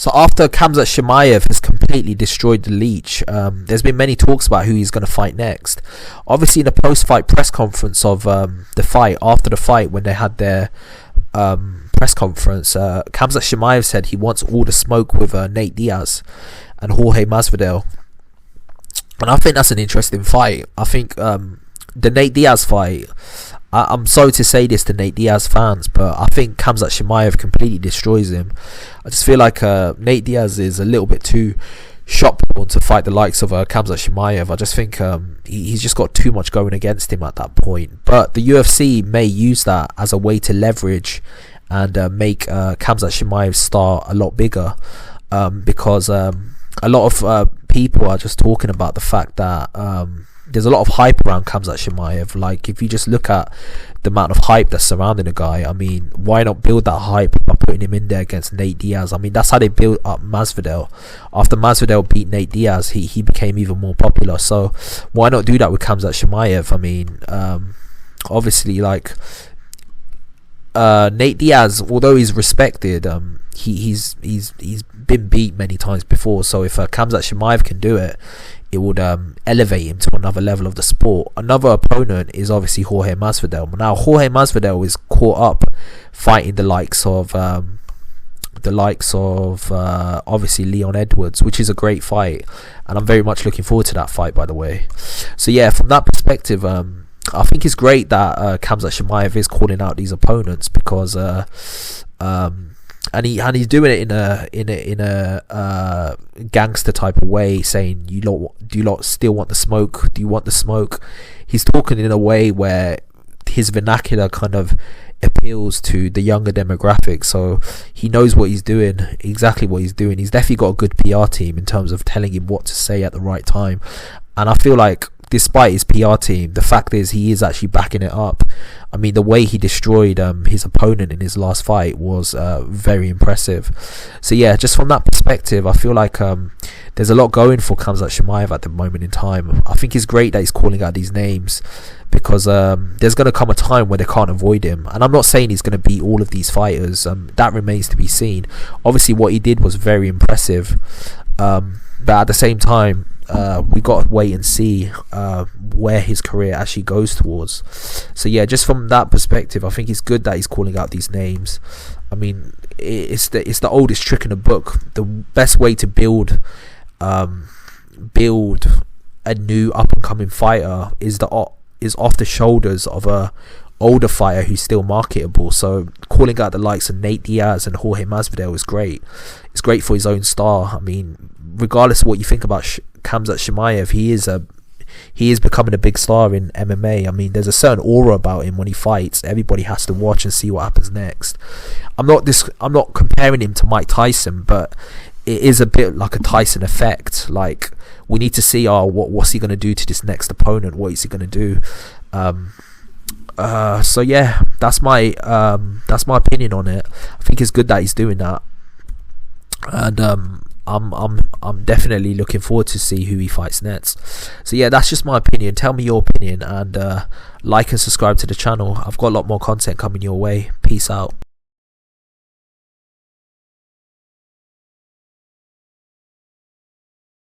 So after Khamzat Chimaev has completely destroyed the leech, there's been many talks about who he's going to fight next. Obviously, in the post-fight press conference of the fight, after the fight, when they had their press conference, Khamzat Chimaev said he wants all the smoke with Nate Diaz and Jorge Masvidal. And I think that's an interesting fight. I think the Nate Diaz fight, I'm sorry to say this to Nate Diaz fans, but I think Khamzat Chimaev completely destroys him. I just feel like Nate Diaz is a little bit too shot-born to fight the likes of Khamzat Chimaev. I just think he's just got too much going against him at that point. But the UFC may use that as a way to leverage and make Khamzat Chimaev's star a lot bigger, because a lot of people are just talking about the fact that there's a lot of hype around Khamzat Chimaev. Like, if you just look at the amount of hype that's surrounding the guy, I mean, why not build that hype by putting him in there against Nate Diaz? I mean, that's how they built up Masvidal. After Masvidal beat Nate Diaz, he became even more popular. So why not do that with Khamzat Chimaev? I mean, obviously, like, Nate Diaz, although he's respected, he's been beat many times before. So if Khamzat Chimaev can do it, it would elevate him to another level of the sport. Another opponent is obviously Jorge Masvidal. Now Jorge Masvidal is caught up fighting the likes of obviously Leon Edwards, which is a great fight, and I'm very much looking forward to that fight, by the way. So yeah, from that perspective, I think it's great that Khamzat Chimaev is calling out these opponents, because and he's doing it in a gangster type of way, saying, do you lot still want the smoke? Do you want the smoke? He's talking in a way where his vernacular kind of appeals to the younger demographic, so he knows what he's doing, exactly what he's doing. He's definitely got a good PR team in terms of telling him what to say at the right time, and I feel like despite his PR team, the fact is he is actually backing it up. I mean, the way he destroyed his opponent in his last fight was very impressive. So yeah, just from that perspective, I feel like there's a lot going for Khamzat Chimaev at the moment in time. I think it's great that he's calling out these names, because there's going to come a time where they can't avoid him. And I'm not saying he's going to beat all of these fighters. That remains to be seen. Obviously, what he did was very impressive. But at the same time, we got to wait and see where his career actually goes towards. So yeah, just from that perspective, I think it's good that he's calling out these names. I mean, it's the oldest trick in the book. The best way to build a new up and coming fighter is off the shoulders of a older fighter who's still marketable. So calling out the likes of Nate Diaz and Jorge Masvidal is great. It's great for his own star. I mean, regardless of what you think about Khamzat Chimaev, he is becoming a big star in MMA. I mean, there's a certain aura about him when he fights. Everybody has to watch and see what happens next. I'm not comparing him to Mike Tyson, but it is a bit like a Tyson effect. Like, we need to see, what's he going to do to this next opponent? What is he going to do? So yeah, that's my opinion on it. I think it's good that he's doing that, and I'm definitely looking forward to see who he fights next. So yeah, that's just my opinion. Tell me your opinion, and like and subscribe to the channel. I've got a lot more content coming your way. Peace out.